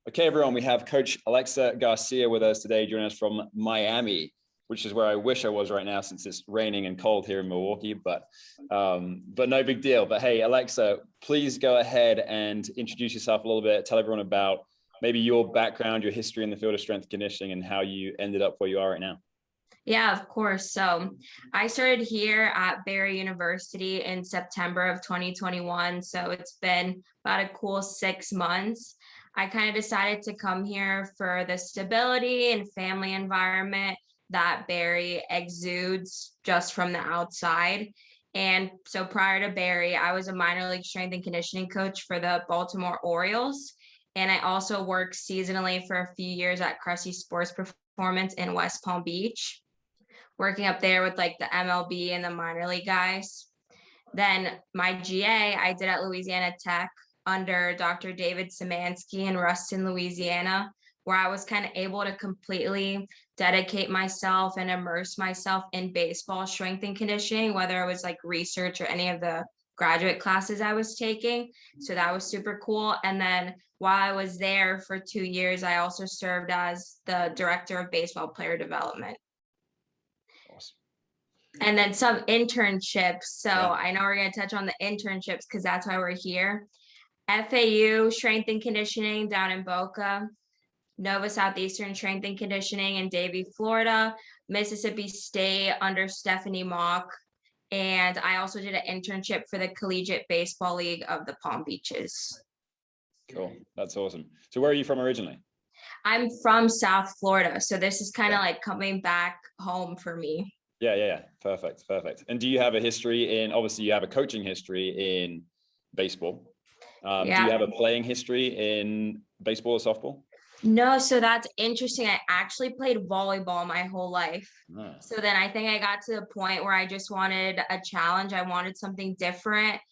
Okay, everyone, we have Coach Alexa Garcia with us today, joining us from Miami, which is where I wish I was right now since it's raining and cold here in Milwaukee, but no big deal. But hey, Alexa, please go ahead and introduce yourself a little bit. Tell everyone about maybe your background, your history in the field of strength and conditioning, and how you ended up where you are right now. Yeah, of course. So I started here at Barry University in September of 2021. So it's been about a cool 6 months. I kind of decided to come here for the stability and family environment that Barry exudes just from the outside. And so prior to Barry, I was a minor league strength and conditioning coach for the Baltimore Orioles. And I also worked seasonally for a few years at Cressy Sports Performance in West Palm Beach, working up there with like the MLB and the minor league guys. Then my GA I did at Louisiana Tech under Dr. David Szymanski in Ruston, Louisiana, where I was kind of able to completely dedicate myself and immerse myself in baseball strength and conditioning, whether it was like research or any of the graduate classes I was taking. So that was super cool. And then while I was there for 2 years, I also served as the director of baseball player development. Awesome. And then some internships. So Yeah. I know we're going to touch on the internships because that's why we're here. FAU Strength and Conditioning down in Boca, Nova Southeastern Strength and Conditioning in Davie, Florida, Mississippi State under Stephanie Mock. And I also did an internship for the Collegiate Baseball League of the Palm Beaches. Cool. That's awesome. So where are you from originally? I'm from South Florida. So this is kind of like coming back home for me. Yeah. Perfect. And do you have a history in, obviously you have a coaching history in baseball. Do you have a playing history in baseball or softball? No, so that's interesting. I actually played volleyball my whole life. So then I think I got to the point where I just wanted a challenge. I wanted something different.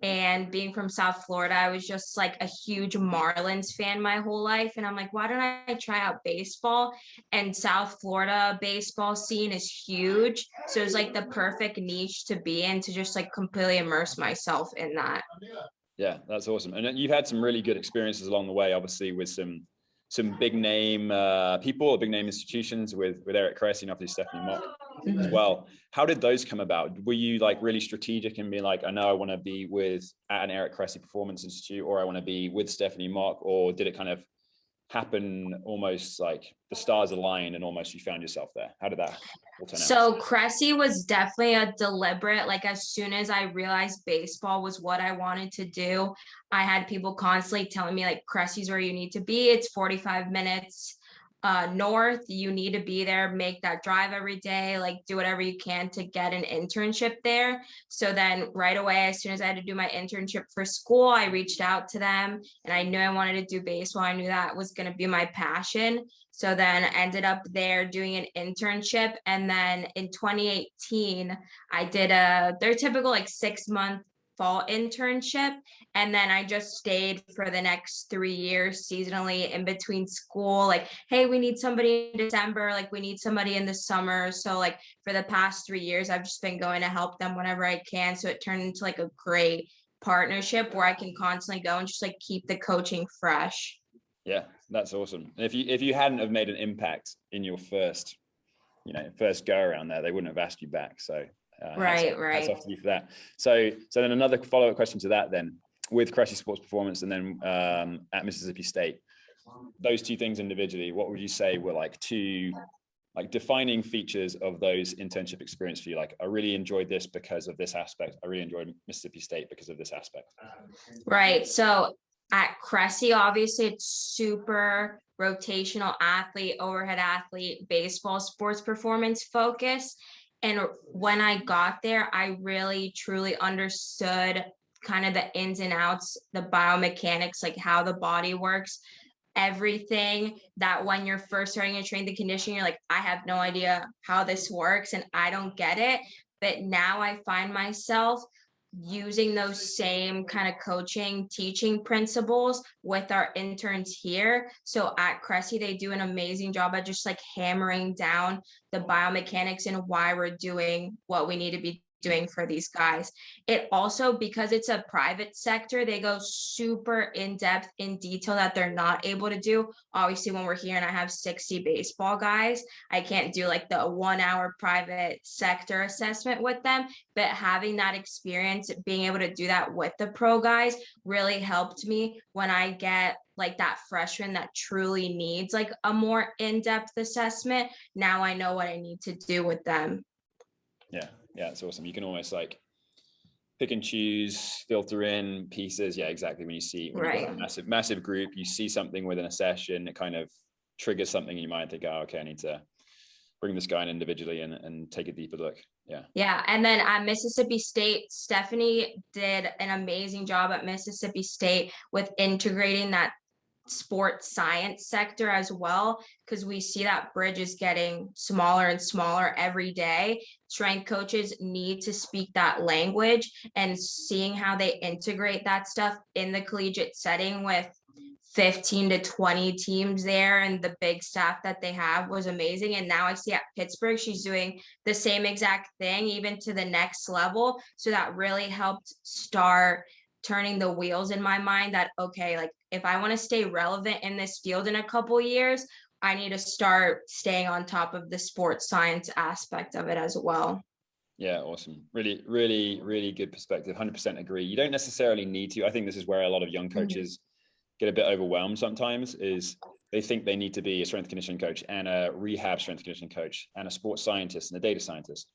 And being from South Florida, I was just like a huge Marlins fan my whole life. And I'm like, why don't I try out baseball? And South Florida baseball scene is huge. So it's like the perfect niche to be in, to just like completely immerse myself in that. Yeah, that's awesome. And you've had some really good experiences along the way, obviously with some big name people, big name institutions with Eric Cressy and obviously Stephanie Mock as well. How did those come about? Were you like really strategic and being like, I know I want to be at an Eric Cressy Performance Institute, or I want to be with Stephanie Mock, or did it kind of happen almost like the stars aligned and almost you found yourself there? How did that all turn out? So Cressy was definitely a deliberate, like as soon as I realized baseball was what I wanted to do, I had people constantly telling me like, Cressy's where you need to be. It's 45 minutes north. You need to be there, make that drive every day, like do whatever you can to get an internship there. So then right away, as soon as I had to do my internship for school, I reached out to them and I knew I wanted to do baseball. I knew that was going to be my passion. So then I ended up there doing an internship. And then in 2018, I did their typical like 6-month fall internship. And then I just stayed for the next 3 years seasonally in between school. Like, hey, we need somebody in December. Like we need somebody in the summer. So like for the past 3 years, I've just been going to help them whenever I can. So it turned into like a great partnership where I can constantly go and just like keep the coaching fresh. Yeah, that's awesome. And if you hadn't have made an impact in your first go around there, they wouldn't have asked you back. So Right. Hats off to you for that. So then another follow-up question to that then, with Cressy Sports Performance and then at Mississippi State, those two things individually, what would you say were like two like defining features of those internship experience for you? Like, I really enjoyed this because of this aspect. I really enjoyed Mississippi State because of this aspect. Right. So at Cressy, obviously it's super rotational athlete, overhead athlete, baseball, sports performance focus. And when I got there, I really truly understood kind of the ins and outs, the biomechanics, like how the body works, everything that when you're first starting to train the conditioning, you're like, I have no idea how this works and I don't get it. But now I find myself using those same kind of coaching, teaching principles with our interns here. So at Cressy, they do an amazing job at just like hammering down the biomechanics and why we're doing what we need to be doing for these guys. It also, because it's a private sector, they go super in depth in detail that they're not able to do. Obviously, when we're here and I have 60 baseball guys, I can't do like the 1 hour private sector assessment with them, but having that experience, being able to do that with the pro guys really helped me when I get like that freshman that truly needs like a more in-depth assessment. Now I know what I need to do with them. Yeah, it's awesome. You can almost like pick and choose, filter in pieces. Yeah, exactly. When you've got a massive group, you see something within a session, it kind of triggers something in your mind. Think, oh, okay, I need to bring this guy in individually and take a deeper look. Yeah. And then at Mississippi State, Stephanie did an amazing job at Mississippi State with integrating that sports science sector as well, because we see that bridge is getting smaller and smaller every day. Strength coaches need to speak that language, and seeing how they integrate that stuff in the collegiate setting with 15 to 20 teams there and the big staff that they have was amazing. And now I see at Pittsburgh, she's doing the same exact thing, even to the next level. So that really helped start turning the wheels in my mind that, okay, like if I want to stay relevant in this field in a couple years, I need to start staying on top of the sports science aspect of it as well. Yeah, awesome. Really, really, really good perspective. 100% agree. You don't necessarily need to. I think this is where a lot of young coaches get a bit overwhelmed sometimes, is they think they need to be a strength conditioning coach and a rehab strength conditioning coach and a sports scientist and a data scientist.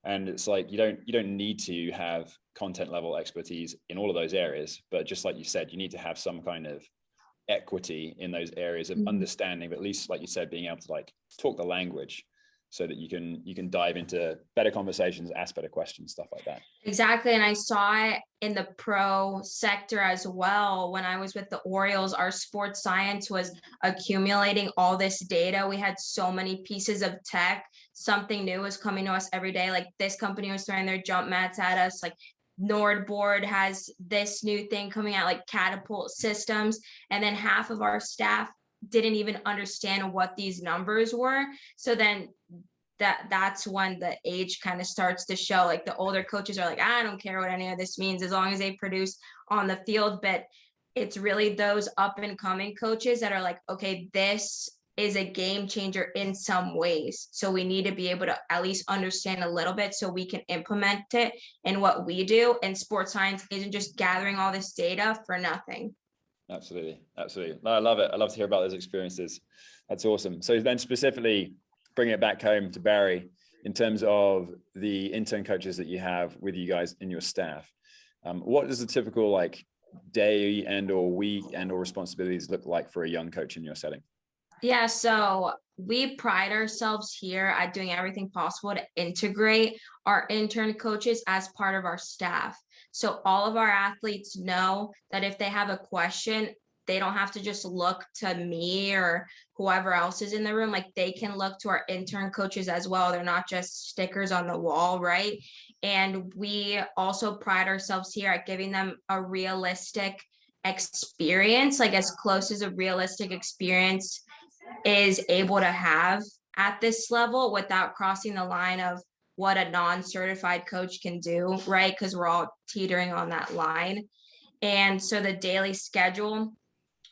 And it's like, you don't need to have content level expertise in all of those areas, but just like you said, you need to have some kind of equity in those areas of understanding, but at least, like you said, being able to like talk the language so that you can dive into better conversations, ask better questions, stuff like that. Exactly. And I saw it in the pro sector as well. When I was with the Orioles, our sports science was accumulating all this data. We had so many pieces of tech. Something new was coming to us every day. Like this company was throwing their jump mats at us. Like Nordboard has this new thing coming out, like catapult systems. And then half of our staff didn't even understand what these numbers were. So then that's when the age kind of starts to show. Like the older coaches are like, I don't care what any of this means as long as they produce on the field. But it's really those up and coming coaches that are like, okay, this is a game changer in some ways. So we need to be able to at least understand a little bit so we can implement it in what we do. And sports science isn't just gathering all this data for nothing. Absolutely. No, I love it. I love to hear about those experiences. That's awesome. So then specifically bring it back home to Barry in terms of the intern coaches that you have with you guys in your staff. What does the typical like day and or week and or responsibilities look like for a young coach in your setting? Yeah, so we pride ourselves here at doing everything possible to integrate our intern coaches as part of our staff. So all of our athletes know that if they have a question, they don't have to just look to me or whoever else is in the room. Like they can look to our intern coaches as well. They're not just stickers on the wall, right? And we also pride ourselves here at giving them a realistic experience, like as close as a realistic experience is able to have at this level without crossing the line of what a non-certified coach can do, right? Because we're all teetering on that line. And so the daily schedule,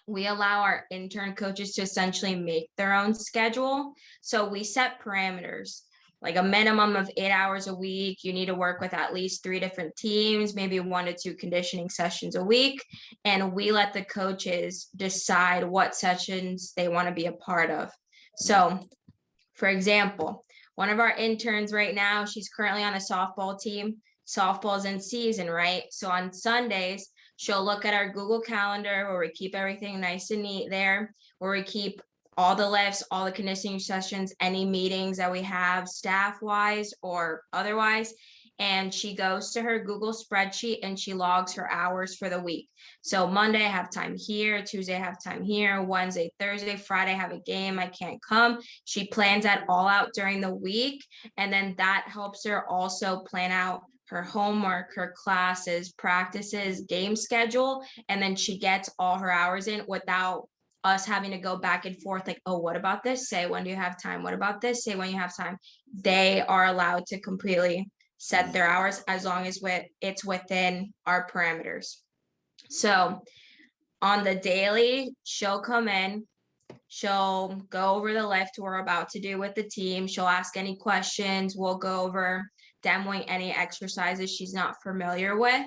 we allow our intern coaches to essentially make their own schedule. So we set parameters, like a minimum of 8 hours a week. You need to work with at least 3 different teams, maybe 1 to 2 conditioning sessions a week. And we let the coaches decide what sessions they want to be a part of. So, for example, one of our interns right now, she's currently on a softball team. Softball's in season, right? So on Sundays, she'll look at our Google Calendar where we keep everything nice and neat there, where we keep all the lifts, all the conditioning sessions, any meetings that we have staff-wise or otherwise. And she goes to her Google spreadsheet and she logs her hours for the week. So Monday I have time here, Tuesday I have time here, Wednesday, Thursday, Friday I have a game, I can't come. She plans that all out during the week. And then that helps her also plan out her homework, her classes, practices, game schedule. And then she gets all her hours in without us having to go back and forth like, oh, what about this? Say, when do you have time? What about this? Say, when you have time. They are allowed to completely set their hours as long as it's within our parameters. So on the daily, she'll come in, she'll go over the lift we're about to do with the team. She'll ask any questions. We'll go over demoing any exercises she's not familiar with.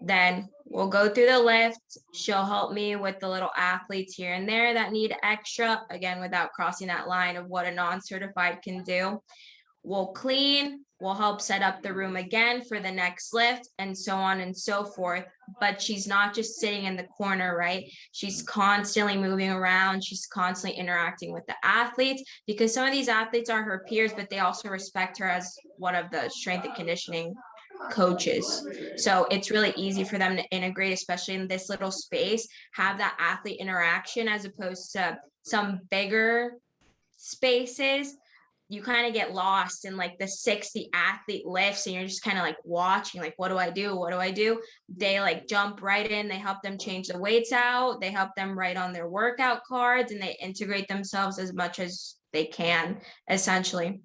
Then we'll go through the lift. She'll help me with the little athletes here and there that need extra, again, without crossing that line of what a non-certified can do. We'll clean, we'll help set up the room again for the next lift, and so on and so forth. But she's not just sitting in the corner, right? She's constantly moving around. She's constantly interacting with the athletes, because some of these athletes are her peers, but they also respect her as one of the strength and conditioning coaches. So it's really easy for them to integrate, especially in this little space, have that athlete interaction, as opposed to some bigger spaces. You kind of get lost in like the 60 athlete lifts, and you're just kind of like watching, like, what do I do? What do I do? They like jump right in. They help them change the weights out. They help them write on their workout cards, and they integrate themselves as much as they can, essentially.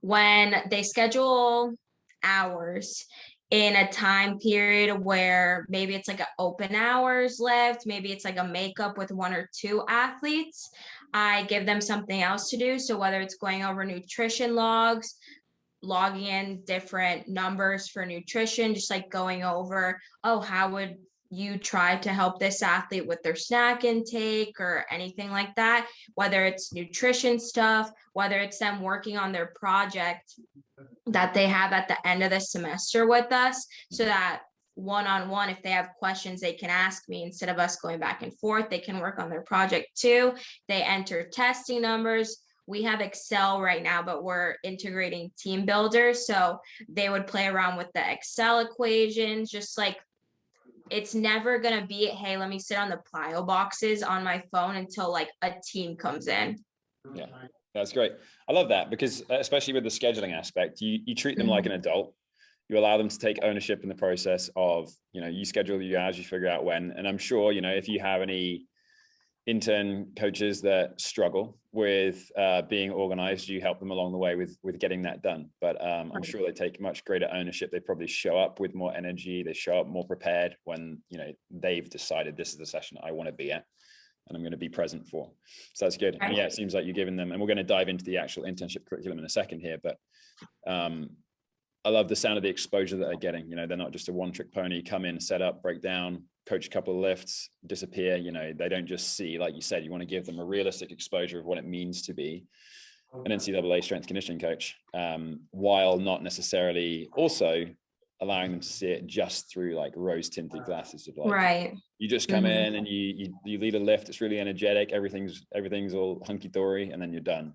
When they schedule hours in a time period where maybe it's like an open hours lift, maybe it's like a makeup with 1 or 2 athletes, I give them something else to do. So whether it's going over nutrition logs, logging in different numbers for nutrition, just like going over, oh, how would you try to help this athlete with their snack intake or anything like that, whether it's nutrition stuff, whether it's them working on their project that they have at the end of the semester with us, so that one-on-one, if they have questions, they can ask me instead of us going back and forth. They can work on their project too. They enter testing numbers. We have Excel right now, but we're integrating Team Builder. So they would play around with the Excel equations, just like, it's never going to be, hey, let me sit on the plyo boxes on my phone until like a team comes in. Yeah, that's great. I love that, because especially with the scheduling aspect, you treat them like an adult. You allow them to take ownership in the process of, you schedule your hours, you figure out when. And I'm sure, if you have any intern coaches that struggle with being organized, you help them along the way with getting that done. But I'm sure they take much greater ownership. They probably show up with more energy. They show up more prepared when, they've decided this is the session I want to be at and I'm going to be present for. So that's good. And yeah, it seems like you're giving them, and we're going to dive into the actual internship curriculum in a second here, but I love the sound of the exposure that they're getting. They're not just a one-trick pony, come in, set up, break down, coach a couple of lifts, disappear. They don't just see, like you said, you want to give them a realistic exposure of what it means to be an NCAA strength conditioning coach, while not necessarily also allowing them to see it just through like rose-tinted glasses of like, you just come in and you lead a lift. It's really energetic. Everything's all hunky-dory, and then you're done.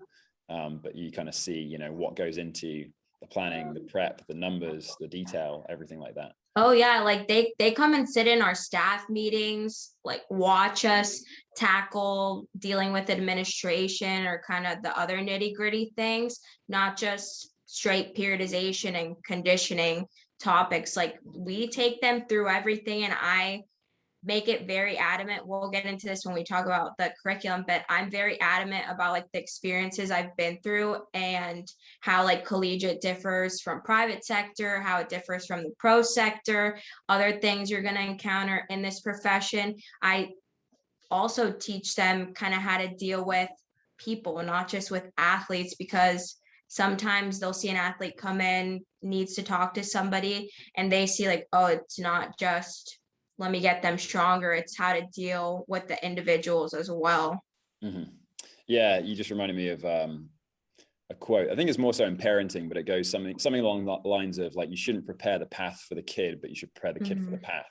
But you kind of see, what goes into the planning, the prep, the numbers, the detail, everything like that. Oh yeah, like they come and sit in our staff meetings, like watch us tackle dealing with administration or kind of the other nitty-gritty things, not just straight periodization and conditioning topics. Like, we take them through everything, and I make it very adamant. We'll get into this when we talk about the curriculum, but I'm very adamant about like the experiences I've been through and how like collegiate differs from private sector, how it differs from the pro sector, other things you're going to encounter in this profession. I also teach them kind of how to deal with people, not just with athletes, because sometimes they'll see an athlete come in, needs to talk to somebody, and they see like, oh, it's not just let me get them stronger. It's how to deal with the individuals as well. Yeah, you just reminded me of a quote. I think it's more so in parenting, but it goes something along the lines of like, you shouldn't prepare the path for the kid, but you should prepare the kid for the path.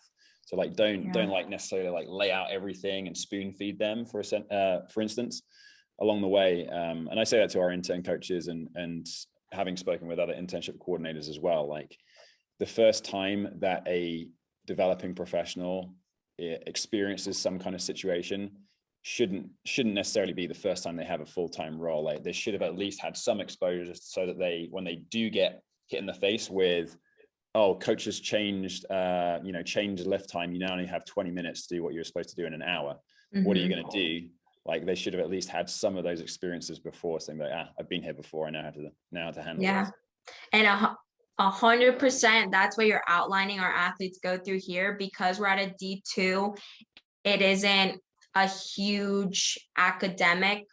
So like, don't like necessarily like lay out everything and spoon feed them for instance, along the way. And I say that to our intern coaches and having spoken with other internship coordinators as well. Like, the first time that a developing professional experiences some kind of situation shouldn't necessarily be the first time they have a full-time role. Like, they should have at least had some exposure so that when they do get hit in the face with, oh, coach has changed lift time, you now only have 20 minutes to do what you're supposed to do in an hour. What are you going to do? Like, they should have at least had some of those experiences before, saying like, I've been here before, I know how to handle this. And 100%. That's what you're outlining our athletes go through here. Because we're at a D2, it isn't a huge academic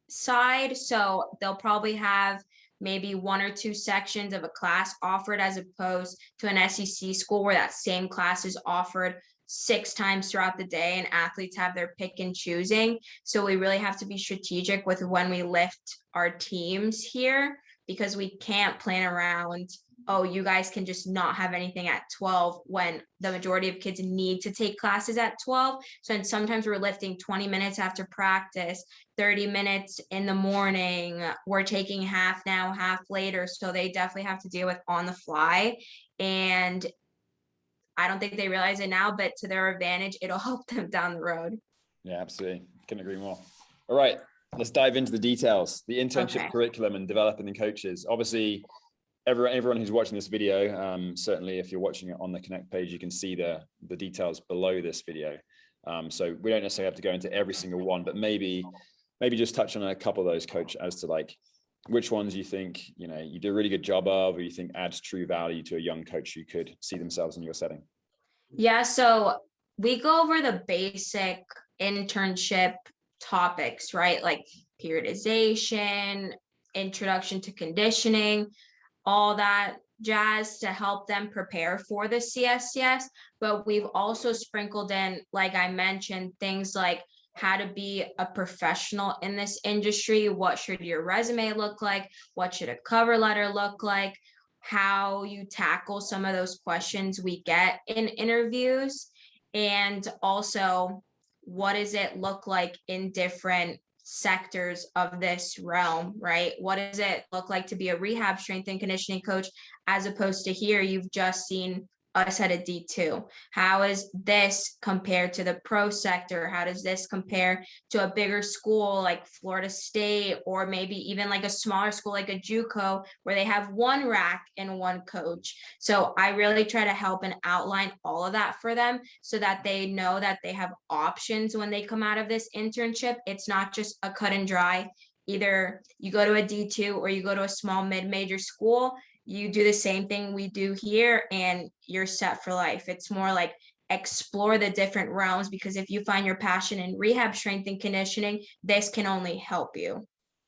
side. So they'll probably have maybe 1 or 2 sections of a class offered, as opposed to an SEC school where that same class is offered 6 times throughout the day and athletes have their pick and choosing. So we really have to be strategic with when we lift our teams here, because we can't plan around, oh, you guys can just not have anything at 12 when the majority of kids need to take classes at 12. So and sometimes we're lifting 20 minutes after practice, 30 minutes in the morning. We're taking half now, half later. So they definitely have to deal with on the fly. And I don't think they realize it now, but to their advantage, it'll help them down the road. Yeah, absolutely. Couldn't agree more. All right, let's dive into the details. The internship curriculum and developing the coaches. Obviously, everyone who's watching this video, certainly if you're watching it on the Connect page, you can see the details below this video. So we don't necessarily have to go into every single one, but maybe just touch on a couple of those, Coach, as to like which ones you think, you know, you do a really good job of, or you think adds true value to a young coach who could see themselves in your setting. Yeah, so we go over the basic internship topics, right? Like periodization, introduction to conditioning, all that jazz to help them prepare for the CSCS. But we've also sprinkled in, like I mentioned, things like how to be a professional in this industry. What should your resume look like? What should a cover letter look like? How you tackle some of those questions we get in interviews. And also, what does it look like in different sectors of this realm, right? What does it look like to be a rehab strength and conditioning coach, as opposed to here, you've just seen us at a D2? How is this compared to the pro sector? How does this compare to a bigger school like Florida State, or maybe even like a smaller school like a JUCO where they have one rack and one coach? So I really try to help and outline all of that for them so that they know that they have options when they come out of this internship. It's not just a cut and dry. Either you go to a D2 or you go to a small mid-major school. You do the same thing we do here and you're set for life. It's more like explore the different realms, because if you find your passion in rehab strength and conditioning, this can only help you.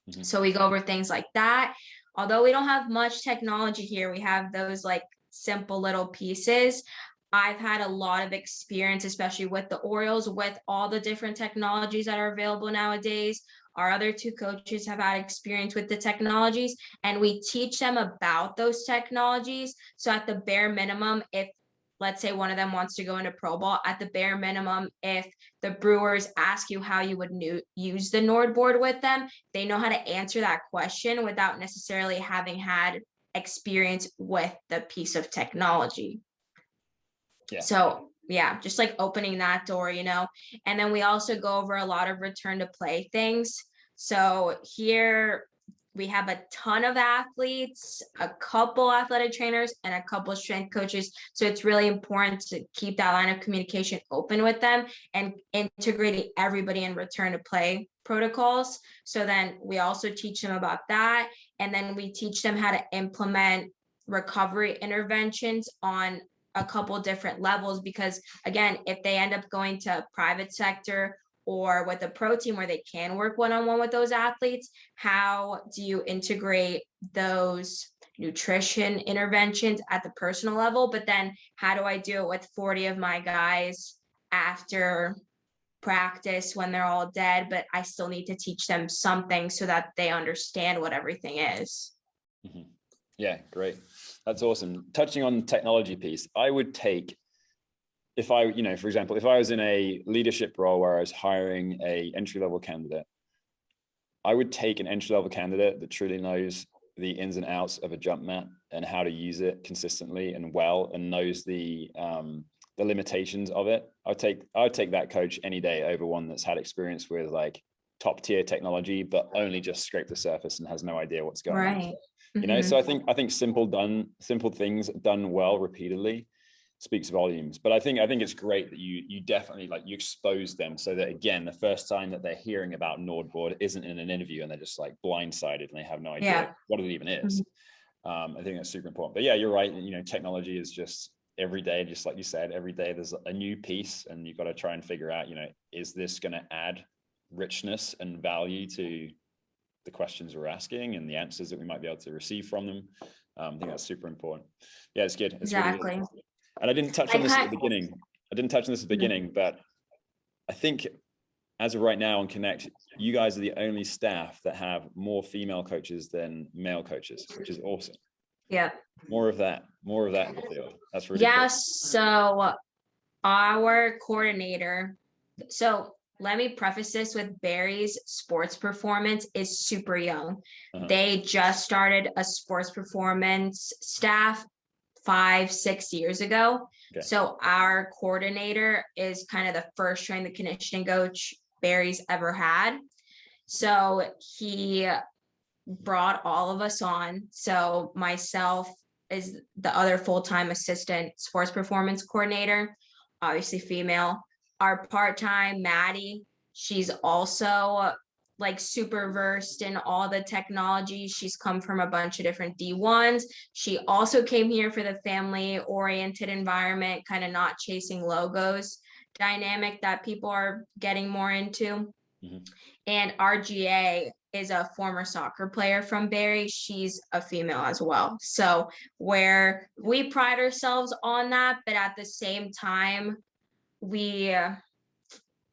Mm-hmm. So we go over things like that. Although we don't have much technology here, we have those like simple little pieces. I've had a lot of experience, especially with the Orioles, with all the different technologies that are available nowadays. Our other 2 coaches have had experience with the technologies, and we teach them about those technologies. So at the bare minimum, if let's say one of them wants to go into pro ball, at the bare minimum, if the Brewers ask you how you would use the Nord board with them, they know how to answer that question without necessarily having had experience with the piece of technology. Yeah. So yeah, just like opening that door, you know. And then we also go over a lot of return to play things. So here we have a ton of athletes, a couple athletic trainers, and a couple strength coaches. So it's really important to keep that line of communication open with them and integrating everybody in return to play protocols. So then we also teach them about that. And then we teach them how to implement recovery interventions on a couple different levels, because again, if they end up going to private sector or with a pro team where they can work one-on-one with those athletes, how do you integrate those nutrition interventions at the personal level? But then how do I do it with 40 of my guys after practice when they're all dead, but I still need to teach them something so that they understand what everything is. Mm-hmm. Yeah, great. That's awesome. Touching on the technology piece, I would take, if I, you know, for example, if I was in a leadership role where I was hiring a entry-level candidate, I would take an entry-level candidate that truly knows the ins and outs of a jump mat and how to use it consistently and well, and knows the limitations of it. I would take that coach any day over one that's had experience with like top tier technology, but only just scraped the surface and has no idea what's going on. You know, so I think simple things done well repeatedly speaks volumes. But I think it's great that you definitely like you expose them so that again, the first time that they're hearing about Nordboard isn't in an interview and they're just like blindsided and they have no idea what it even is. I think that's super important. But yeah, you're right. You know, technology is just every day, just like you said, every day there's a new piece, and you've got to try and figure out, you know, is this going to add richness and value to the questions we're asking and the answers that we might be able to receive from them. I think that's super important. Yeah, it's good. It's Exactly. really good. And I didn't touch on this at the beginning. But I think as of right now on Connect, you guys are the only staff that have more female coaches than male coaches, which is awesome. Yeah. More of that in the field. That's really cool. cool. So our coordinator, so let me preface this with Barry's sports performance is super young. They just started a sports performance staff 5-6 years ago. Okay. So our coordinator is kind of the first strength and conditioning coach Barry's ever had. So he brought all of us on. So myself is the other full-time assistant sports performance coordinator, obviously female. Our part-time Maddie, she's also like super versed in all the technology. She's come from a bunch of different D1s. She also came here for the family-oriented environment, kind of not chasing logos dynamic that people are getting more into. Mm-hmm. And our GA is a former soccer player from Barry. She's a female as well. So where we pride ourselves on that, but at the same time, we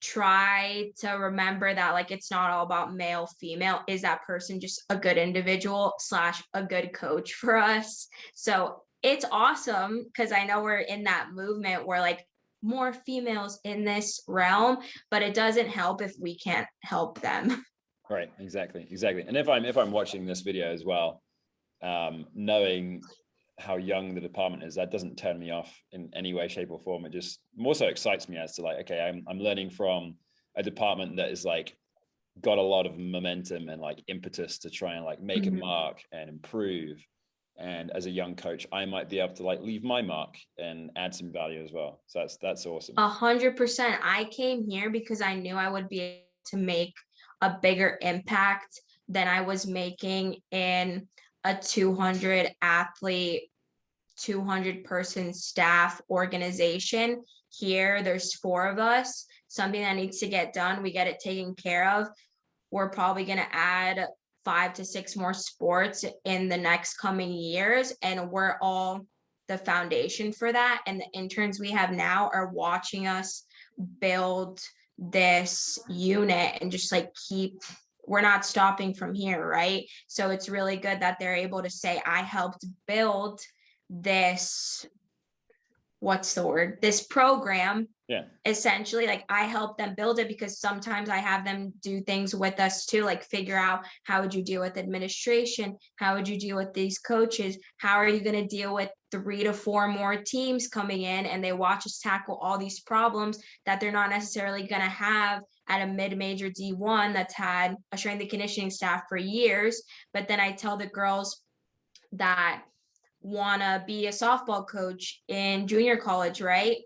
try to remember that like it's not all about male, female. Is that person just a good individual / a good coach for us? So it's awesome because I know we're in that movement where like more females in this realm, but it doesn't help if we can't help them. Right, exactly. And if I'm watching this video as well, knowing how young the department is, that doesn't turn me off in any way, shape, or form. It just more so excites me as to like, okay, I'm learning from a department that is like got a lot of momentum and like impetus to try and like make a mark and improve. And as a young coach, I might be able to like leave my mark and add some value as well. So that's awesome. 100%. I came here because I knew I would be able to make a bigger impact than I was making in a 200 athlete, 200 person staff organization. Here, there's 4 of us. Something that needs to get done, we get it taken care of. We're probably going to add 5 to 6 more sports in the next coming years. And we're all the foundation for that. And the interns we have now are watching us build this unit and just like we're not stopping from here, right? So it's really good that they're able to say, I helped build this, this program. Yeah. Essentially, like I help them build it because sometimes I have them do things with us too, like figure out how would you deal with administration? How would you deal with these coaches? How are you going to deal with 3 to 4 more teams coming in and they watch us tackle all these problems that they're not necessarily going to have at a mid-major D1 that's had a strength and conditioning staff for years. But then I tell the girls that want to be a softball coach in junior college, right?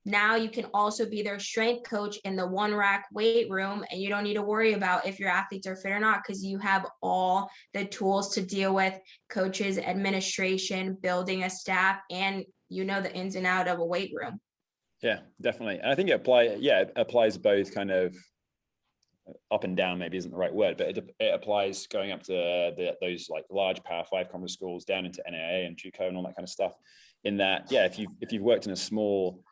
Now you can also be their strength coach in the 1-rack weight room, and you don't need to worry about if your athletes are fit or not because you have all the tools to deal with coaches, administration, building a staff, and you know the ins and out of a weight room. Yeah, definitely. And I think it applies both kind of up and down, maybe isn't the right word, but it applies going up to those like large Power 5 conference schools down into NAA and JUCO and all that kind of stuff. In that, yeah, if you've worked in a small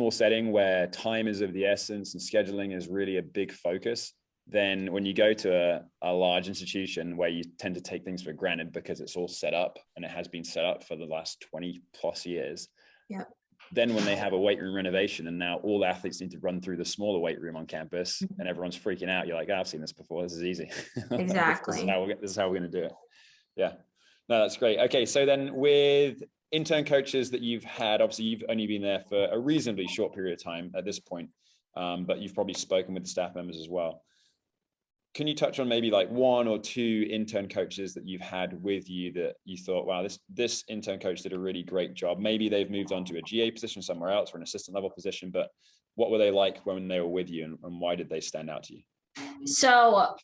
setting where time is of the essence and scheduling is really a big focus, then when you go to a large institution where you tend to take things for granted because it's all set up and it has been set up for the last 20 plus years. Yeah. Then when they have a weight room renovation and now all athletes need to run through the smaller weight room on campus and everyone's freaking out, you're like, I've seen this before. This is easy. Exactly. this is how we're going to do it. Yeah. No, that's great. Okay. So then with intern coaches that you've had, obviously you've only been there for a reasonably short period of time at this point, but you've probably spoken with the staff members as well. Can you touch on maybe like 1 or 2 intern coaches that you've had with you that you thought, wow, this intern coach did a really great job. Maybe they've moved on to a GA position somewhere else or an assistant level position, but what were they like when they were with you and why did they stand out to you? So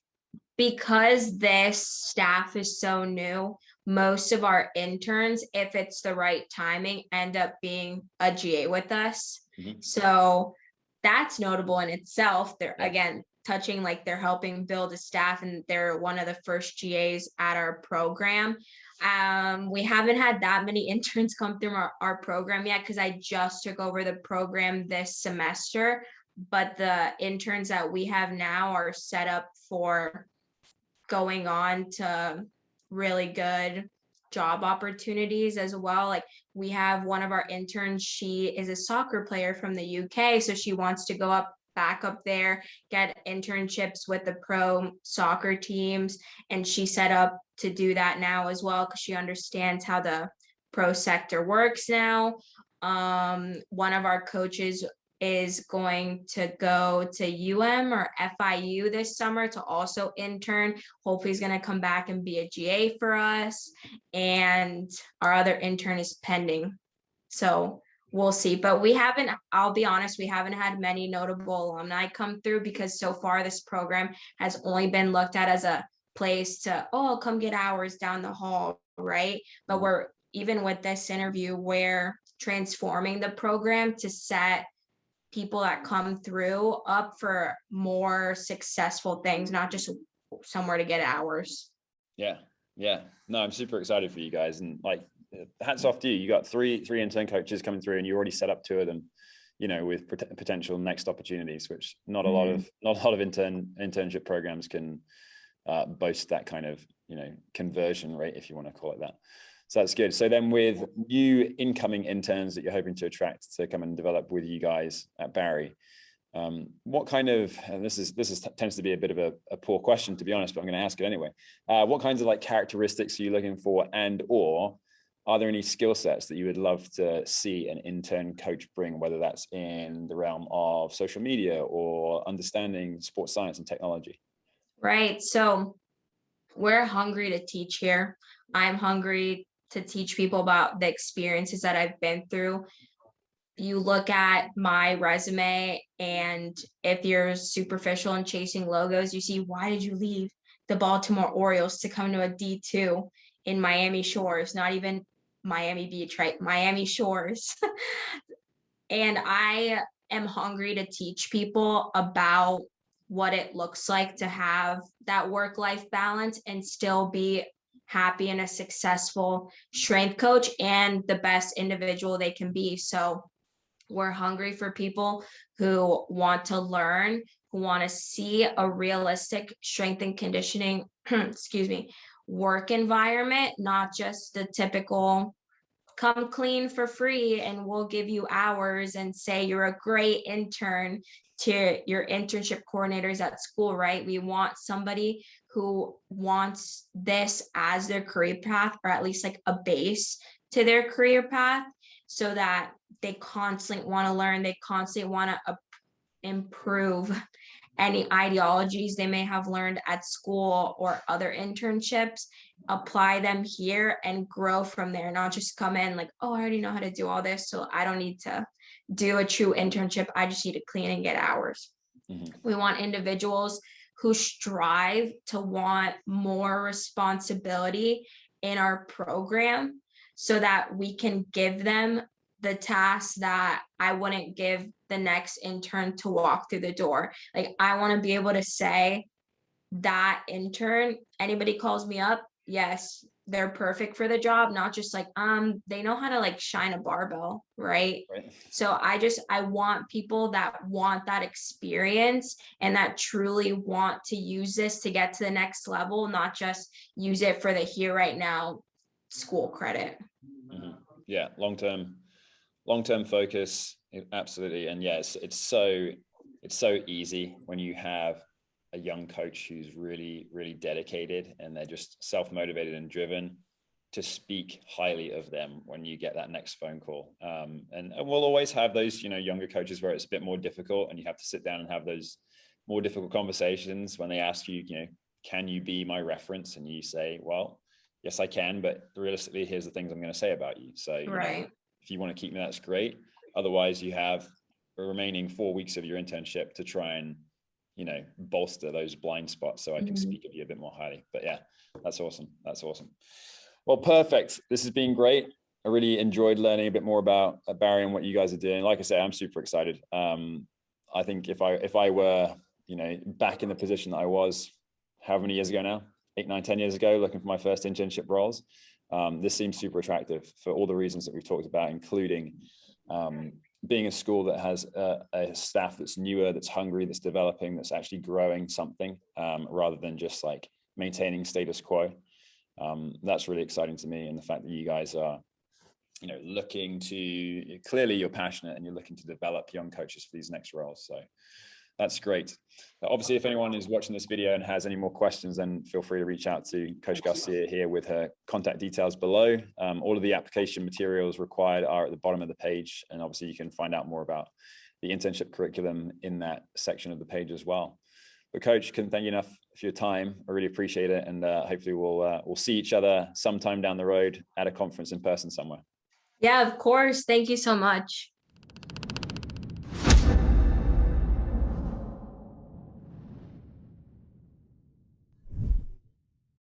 because this staff is so new, most of our interns, if it's the right timing, end up being a GA with us. So that's notable in itself. They're again touching, like, they're helping build a staff, and they're one of the first GAs at our program. We haven't had that many interns come through our program yet, because I just took over the program this semester, but the interns that we have now are set up for going on to really good job opportunities as well. Like, we have one of our interns, she is a soccer player from the UK, so she wants to go back up there, get internships with the pro soccer teams, and she set up to do that now as well, because she understands how the pro sector works now. One of our coaches is going to go to or FIU this summer to also intern. Hopefully he's going to come back and be a GA for us. And our other intern is pending. So we'll see. But I'll be honest, we haven't had many notable alumni come through, because so far this program has only been looked at as a place to, come get hours down the hall, right? But we're, even with this interview, we're transforming the program to set people that come through up for more successful things, not just somewhere to get hours. Yeah. No, I'm super excited for you guys, and like, hats off to you. You got three intern coaches coming through, and you already set up 2 of them, with potential next opportunities, which not a lot of internship programs can boast that kind of conversion rate, if you want to call it that. So that's good. So then, with new incoming interns that you're hoping to attract to come and develop with you guys at Barry, what kind of, and this tends to be a bit of a poor question, to be honest, but I'm going to ask it anyway. What kinds of characteristics are you looking for, and or are there any skill sets that you would love to see an intern coach bring, whether that's in the realm of social media or understanding sports science and technology? Right. So we're hungry to teach here. I'm hungry to teach people about the experiences that I've been through. You look at my resume, and if you're superficial and chasing logos, you see, why did you leave the Baltimore Orioles to come to a D2 in Miami Shores, not even Miami Beach, right? Miami Shores. And I am hungry to teach people about what it looks like to have that work-life balance and still be happy and a successful strength coach and the best individual they can be. So we're hungry for people who want to learn, who want to see a realistic strength and conditioning, work environment, not just the typical come clean for free and we'll give you hours and say you're a great intern to your internship coordinators at school, right? We want somebody who wants this as their career path, or at least like a base to their career path, so that they constantly want to learn, they constantly want to improve any ideologies they may have learned at school or other internships, apply them here and grow from there, not just come in like, I already know how to do all this, so I don't need to do a true internship. I just need to clean and get hours. We want individuals who strive to want more responsibility in our program, so that we can give them the tasks that I wouldn't give the next intern to walk through the door. Like, I want to be able to say that intern, anybody calls me up, yes, they're perfect for the job, not just like, they know how to like shine a barbell, right? So I want people that want that experience and that truly want to use this to get to the next level, not just use it for the here right now school credit. Yeah, long-term focus, absolutely. And yes, it's so easy when you have a young coach who's really, really dedicated and they're just self-motivated and driven, to speak highly of them when you get that next phone call. And we'll always have those, younger coaches where it's a bit more difficult and you have to sit down and have those more difficult conversations when they ask you, can you be my reference? And you say, well, yes, I can, but realistically, here's the things I'm going to say about you. So if you want to keep me, that's great. Otherwise, you have the remaining 4 weeks of your internship to try and, bolster those blind spots so I can speak of you a bit more highly. But yeah, that's awesome. Well, perfect. This has been great. I really enjoyed learning a bit more about Barry and what you guys are doing. Like I say, I'm super excited. I think if I were, back in the position that I was, how many years ago now, 8, 9, 10 years ago, looking for my first internship roles, this seems super attractive for all the reasons that we've talked about, including being a school that has a staff that's newer, that's hungry, that's developing, that's actually growing something, rather than just like maintaining status quo. That's really exciting to me. And the fact that you guys are, looking to, clearly you're passionate and you're looking to develop young coaches for these next roles. So that's great. Obviously, if anyone is watching this video and has any more questions, then feel free to reach out to Coach Garcia here with her contact details below. All of the application materials required are at the bottom of the page. And obviously you can find out more about the internship curriculum in that section of the page as well. But Coach, couldn't thank you enough for your time. I really appreciate it. And hopefully we'll see each other sometime down the road at a conference in person somewhere. Yeah, of course. Thank you so much.